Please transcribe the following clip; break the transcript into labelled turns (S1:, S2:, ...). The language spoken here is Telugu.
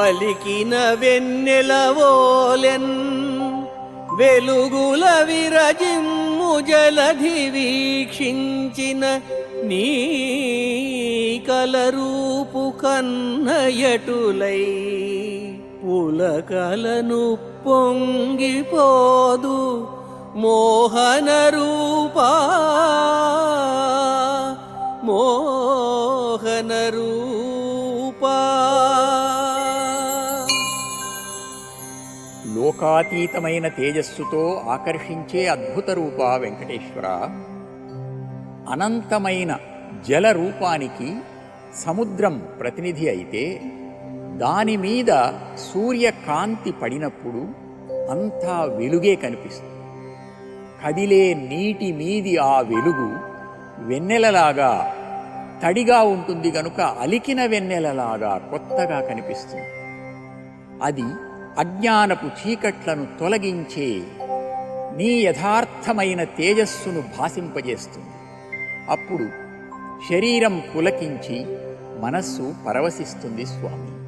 S1: అలికిన వెన్నెలవోలెన్ వెలుగుల విరజిమ్ము జలధి వీక్షించిన నీ కలరూపు కన్నయటులై పులకలను పొంగిపోదు మోహన రూపా మోహన రూపా.
S2: లోకాతీతమైన తేజస్సుతో ఆకర్షించే అద్భుత రూప వెంకటేశ్వర. అనంతమైన జల రూపానికి సముద్రం ప్రతినిధి అయితే దానిమీద సూర్యకాంతి పడినప్పుడు అంతా వెలుగే కనిపిస్తుంది. కదిలే నీటి మీది ఆ వెలుగు వెన్నెలలాగా తడిగా ఉంటుంది గనుక అలికిన వెన్నెలలాగా కొత్తగా కనిపిస్తుంది. అది అజ్ఞానపు చీకట్లను తొలగించే నీ యథార్థమైన తేజస్సును భాసింపజేస్తుంది. అప్పుడు శరీరం పులకించి మనస్సు పరవశిస్తుంది స్వామి.